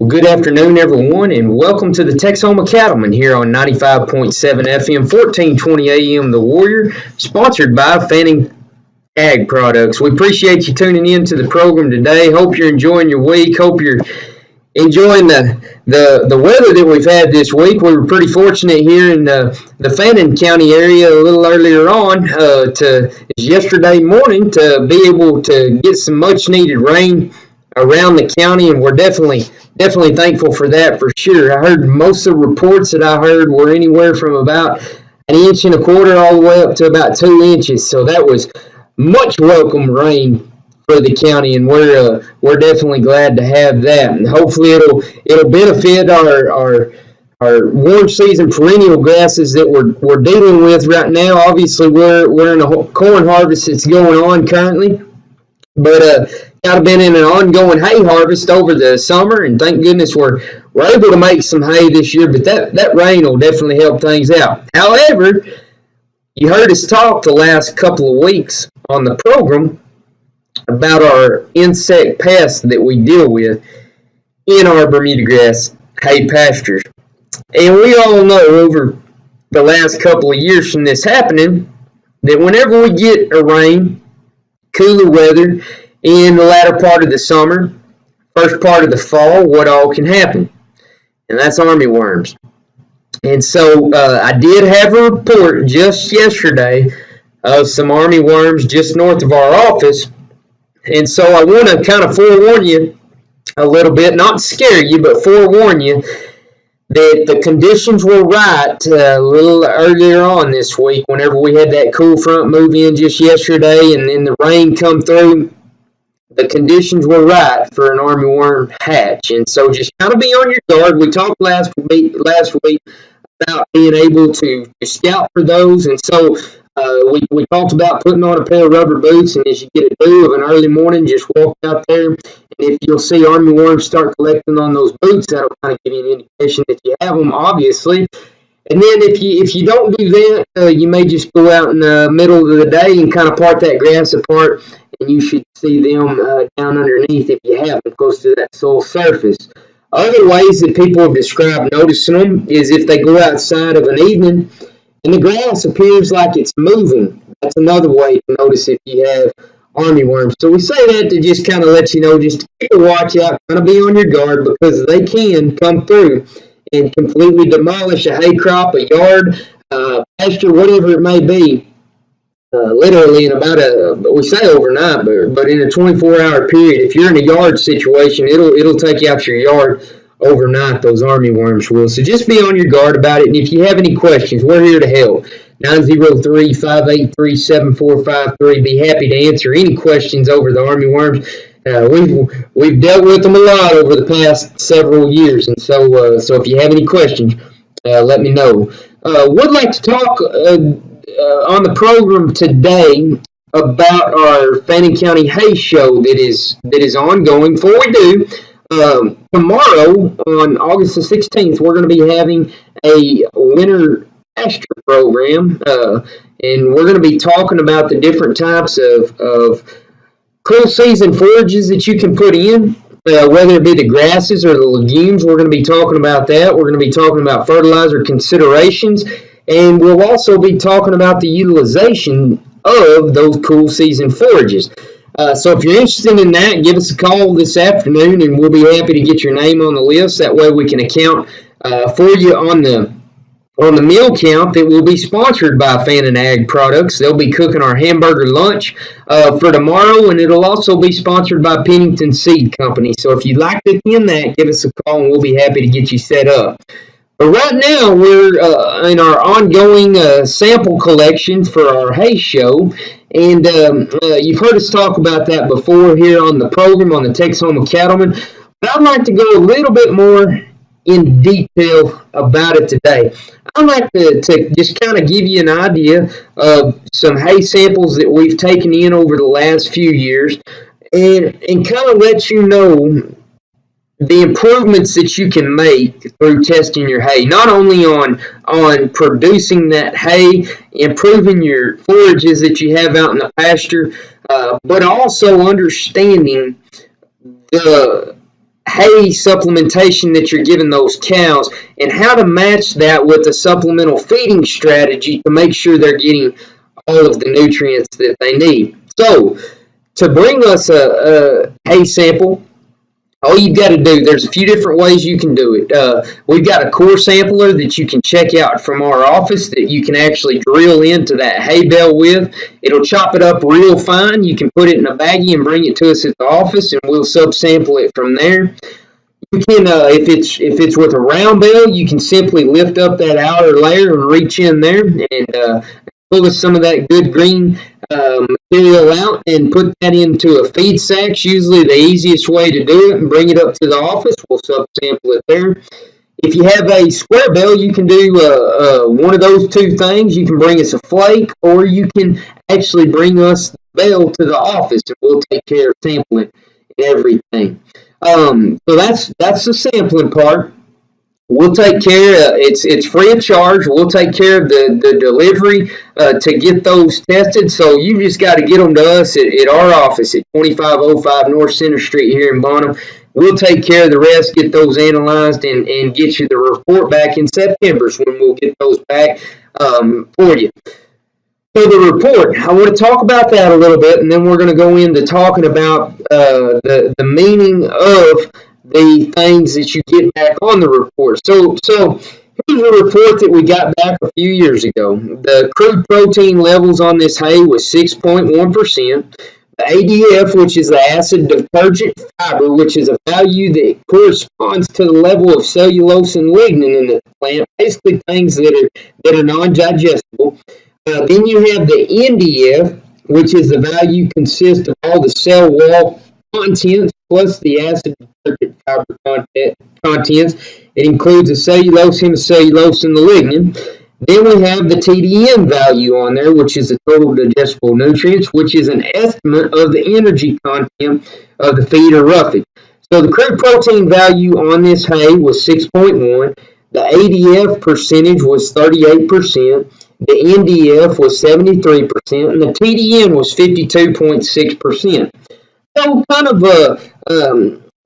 Well, good afternoon, everyone, and welcome to the Texoma Cattleman here on 95.7 FM, 1420 AM, The Warrior, sponsored by Fanning Ag Products. We appreciate you tuning in to the program today. Hope you're enjoying your week. Hope you're enjoying the weather that we've had this week. We were pretty fortunate here in the Fannin County area a little earlier on yesterday morning to be able to get some much needed rain around the county, and we're definitely thankful for that for sure. I heard most of the reports that I heard were anywhere from about 1.25 inches all the way up to about 2 inches. So that was much welcome rain for the county, and we're definitely glad to have that. And hopefully it'll benefit our warm season perennial grasses that we're dealing with right now. Obviously we're in a corn harvest that's going on currently, but I've been in an ongoing hay harvest over the summer, and thank goodness we're able to make some hay this year, but that rain will definitely help things out. However, you heard us talk the last couple of weeks on the program about our insect pests that we deal with in our Bermuda grass hay pastures. And we all know over the last couple of years from this happening that whenever we get a rain, cooler weather, in the latter part of the summer, first part of the fall, what all can happen? And that's armyworms. And so I did have a report just yesterday of some armyworms just north of our office. And so I want to kind of forewarn you a little bit, not scare you, but forewarn you that the conditions were right a little earlier on this week whenever we had that cool front move in just yesterday and then the rain come through. The conditions were right for an armyworm hatch, and so just kind of be on your guard. We talked last week about being able to scout for those, and so we talked about putting on a pair of rubber boots, and as you get a dew of an early morning, just walk out there, and if you'll see armyworms start collecting on those boots, that'll kind of give you an indication that you have them, obviously. And then if you don't do that, you may just go out in the middle of the day and kind of part that grass apart, and you should see them down underneath if you have them close to that soil surface. Other ways that people have described noticing them is if they go outside of an evening and the grass appears like it's moving. That's another way to notice if you have armyworms. So we say that to just kind of let you know, just to keep a watch out, kind of be on your guard, because they can come through and completely demolish a hay crop, a yard, pasture, whatever it may be. Literally in about we say overnight, but in a 24-hour period. If you're in a yard situation, it'll take you out your yard overnight, those armyworms will. So just be on your guard about it, and if you have any questions, we're here to help. 903-583-7453. Be happy to answer any questions over the armyworms. We've dealt with them a lot over the past several years, and so if you have any questions, let me know. Would like to talk on the program today about our Fannin County Hay Show that is ongoing. Before we do, tomorrow on August the 16th, we're going to be having a winter pasture program, and we're going to be talking about the different types of cool season forages that you can put in, whether it be the grasses or the legumes. We're going to be talking about that. We're going to be talking about fertilizer considerations, and we'll also be talking about the utilization of those cool season forages. So if you're interested in that, give us a call this afternoon, and we'll be happy to get your name on the list. That way we can account for you on the meal count that will be sponsored by Fannin Ag Products. They'll be cooking our hamburger lunch for tomorrow, and it'll also be sponsored by Pennington Seed Company. So if you'd like to attend that, give us a call, and we'll be happy to get you set up. But right now, we're in our ongoing sample collection for our hay show, and you've heard us talk about that before here on the program on the Texoma Cattleman. But I'd like to go a little bit more in detail about it today. I'd like to just kind of give you an idea of some hay samples that we've taken in over the last few years, and kind of let you know the improvements that you can make through testing your hay, not only on producing that hay, improving your forages that you have out in the pasture, but also understanding the hay supplementation that you're giving those cows, and how to match that with a supplemental feeding strategy to make sure they're getting all of the nutrients that they need. So, to bring us a hay sample, all you've got to do, there's a few different ways you can do it. We've got a core sampler that you can check out from our office that you can actually drill into that hay bale with. It'll chop it up real fine. You can put it in a baggie and bring it to us at the office, and we'll sub-sample it from there. You can, if it's with a round bale, you can simply lift up that outer layer and reach in there and pull some of that good green material out and put that into a feed sack. Usually the easiest way to do it, and bring it up to the office. We'll sub-sample it there. If you have a square bale, you can do one of those two things. You can bring us a flake, or you can actually bring us the bale to the office, and we'll take care of sampling and everything. So that's the sampling part. We'll take care. It's free of charge. We'll take care of the delivery to get those tested. So you just got to get them to us at our office at 2505 North Center Street here in Bonham. We'll take care of the rest, get those analyzed, and get you the report back in September when we'll get those back for you. So the report, I want to talk about that a little bit, and then we're going to go into talking about the meaning of the things that you get back on the report. So here's a report that we got back a few years ago. The crude protein levels on this hay was 6.1%. The ADF, which is the acid detergent fiber, which is a value that corresponds to the level of cellulose and lignin in the plant, basically things that are non-digestible. Then you have the NDF, which is the value consists of all the cell wall contents plus the acid detergent fiber contents. It includes the cellulose, hemicellulose, and the lignin. Then we have the TDN value on there, which is the total digestible nutrients, which is an estimate of the energy content of the feed or roughage. So the crude protein value on this hay was 6.1. The ADF percentage was 38%. The NDF was 73%, and the TDN was 52.6%. So kind of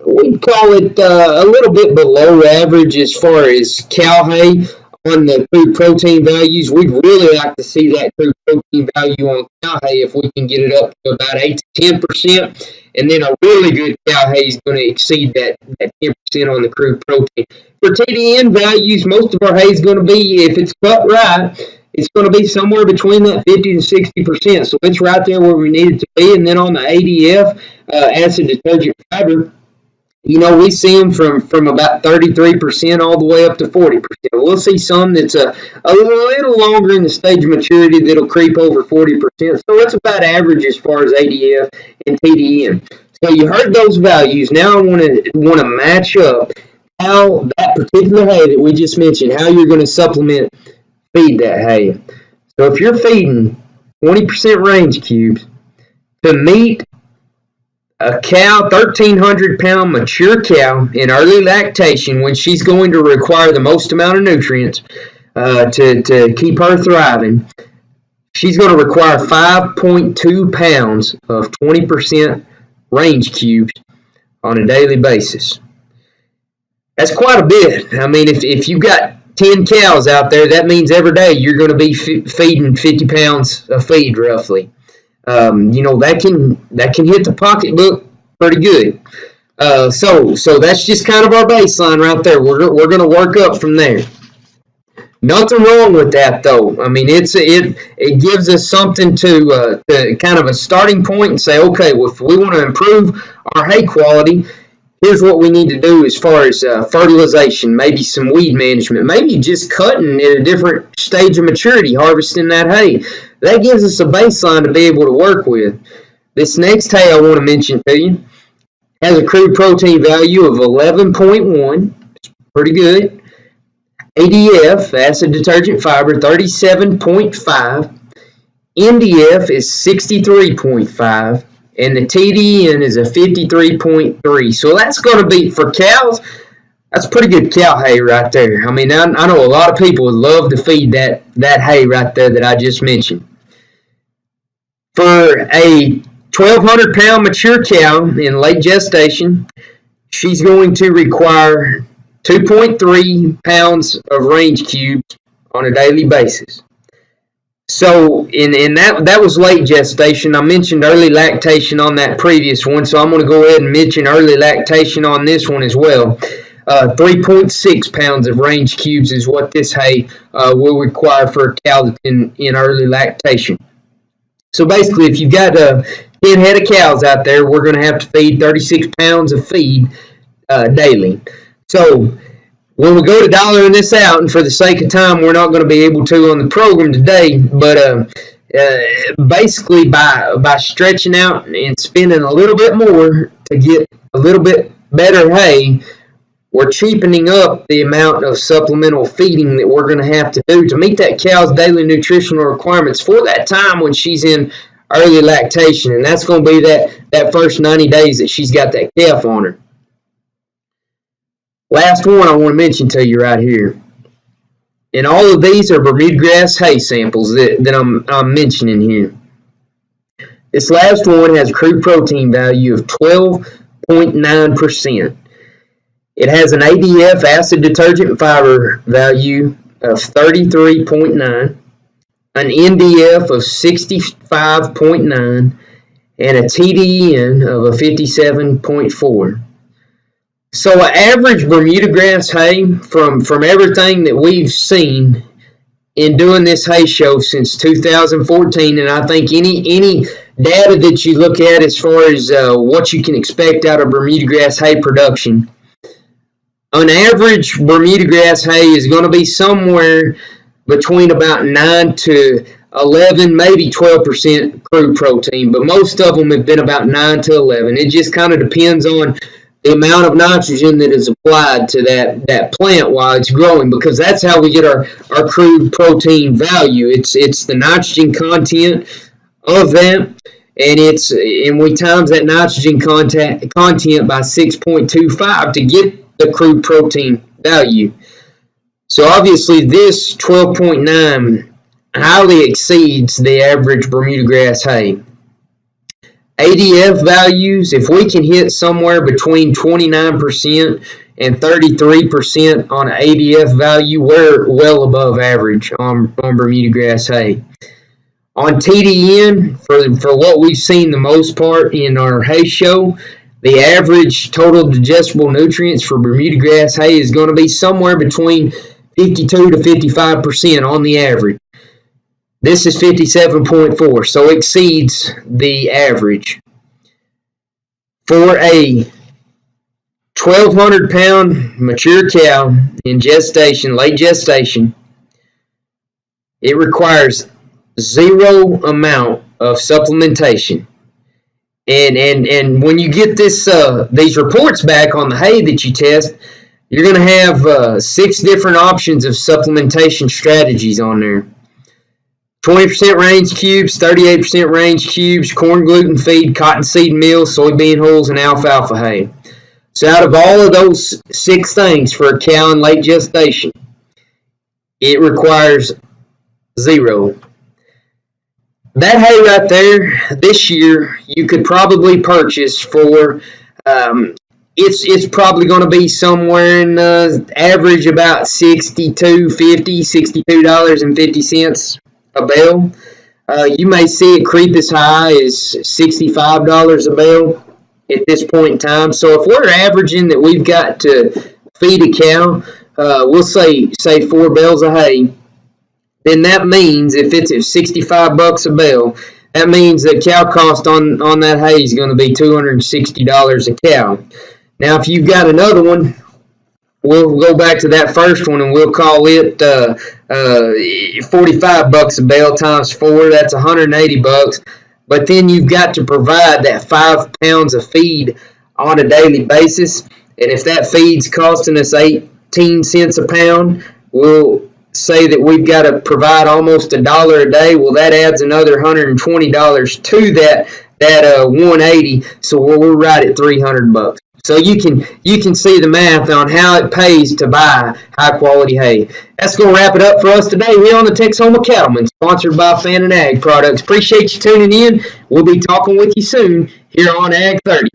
we'd call it a little bit below average as far as cow hay on the crude protein values. We'd really like to see that crude protein value on cow hay if we can get it up to about 8 to 10%. And then a really good cow hay is going to exceed that 10% on the crude protein. For TDN values, most of our hay is going to be, if it's cut right, it's going to be somewhere between that 50 to 60%. So it's right there where we need it to be. And then on the ADF, acid detergent fiber, we see them from about 33% all the way up to 40%. We'll see some that's a little longer in the stage of maturity that'll creep over 40%. So that's about average as far as ADF and TDN. So you heard those values. Now I want to match up how that particular hay that we just mentioned, how you're going to supplement feed that hay. So if you're feeding 20% range cubes to meet a cow, 1,300 pound mature cow in early lactation, when she's going to require the most amount of nutrients to keep her thriving, she's going to require 5.2 pounds of 20% range cubes on a daily basis. That's quite a bit. I mean, if you've got 10 cows out there, that means every day you're going to be feeding 50 pounds of feed roughly. That can hit the pocketbook pretty good. So that's just kind of our baseline right there. We're going to work up from there. Nothing wrong with that though. I mean, it gives us something to kind of a starting point and say, okay, well, if we want to improve our hay quality, here's what we need to do as far as fertilization, maybe some weed management, maybe just cutting at a different stage of maturity, harvesting that hay. That gives us a baseline to be able to work with. This next hay I want to mention to you has a crude protein value of 11.1. It's pretty good. ADF, acid detergent fiber, 37.5. NDF is 63.5. And the TDN is a 53.3. So that's going to be, for cows, that's pretty good cow hay right there. I mean, I know a lot of people would love to feed that hay right there that I just mentioned. For a 1,200 pound mature cow in late gestation, she's going to require 2.3 pounds of range cubes on a daily basis. So in that was late gestation. I mentioned early lactation on that previous one, so I'm going to go ahead and mention early lactation on this one as well. 3.6 pounds of range cubes is what this hay will require for a cow that's in early lactation. So basically, if you've got 10 head of cows out there, we're going to have to feed 36 pounds of feed daily. So when we go to dollaring this out, and for the sake of time, we're not going to be able to on the program today, but basically by stretching out and spending a little bit more to get a little bit better hay, we're cheapening up the amount of supplemental feeding that we're going to have to do to meet that cow's daily nutritional requirements for that time when she's in early lactation, and that's going to be that first 90 days that she's got that calf on her. Last one I want to mention to you right here. And all of these are Bermuda grass hay samples that I'm mentioning here. This last one has a crude protein value of 12.9%. It has an ADF, acid detergent fiber, value of 33.9, an NDF of 65.9, and a TDN of a 57.4. So an average Bermuda grass hay from everything that we've seen in doing this hay show since 2014, and I think any data that you look at as far as what you can expect out of Bermuda grass hay production, an average Bermuda grass hay is going to be somewhere between about 9 to 11, maybe 12% crude protein, but most of them have been about 9 to 11. It just kind of depends on the amount of nitrogen that is applied to that plant while it's growing, because that's how we get our crude protein value. It's the nitrogen content of that, and we times that nitrogen content by 6.25 to get the crude protein value. So obviously this 12.9 highly exceeds the average Bermuda grass hay. ADF values, if we can hit somewhere between 29% and 33% on an ADF value, we're well above average on Bermuda grass hay. On TDN, for what we've seen the most part in our hay show, the average total digestible nutrients for Bermuda grass hay is going to be somewhere between 52 to 55% on the average. This is 57.4, so exceeds the average. For a 1,200-pound mature cow in gestation, late gestation, it requires zero amount of supplementation. And when you get these reports back on the hay that you test, you're going to have 6 different options of supplementation strategies on there. 20% range cubes, 38% range cubes, corn gluten feed, cottonseed meal, soybean hulls, and alfalfa hay. So out of all of those 6 things for a cow in late gestation, it requires 0. That hay right there, this year, you could probably purchase for, it's probably going to be somewhere in average about $62.50 a bale. You may see it creep as high as $65 a bale at this point in time. So if we're averaging that we've got to feed a cow, we'll say 4 bales of hay, then that means if it's at $65 a bale, that means the cow cost on that hay is going to be $260 a cow. Now, if you've got another one, we'll go back to that first one and we'll call it $45 a bale times 4. That's $180. But then you've got to provide that 5 pounds of feed on a daily basis. And if that feed's costing us 18 cents a pound, we'll say that we've got to provide almost $1 a day. Well, that adds another $120 to that 180. So we're right at $300. So you can see the math on how it pays to buy high quality hay. That's going to wrap it up for us today here on the Texoma Cattleman, sponsored by Fannin Ag Products. Appreciate you tuning in. We'll be talking with you soon here on Ag 30.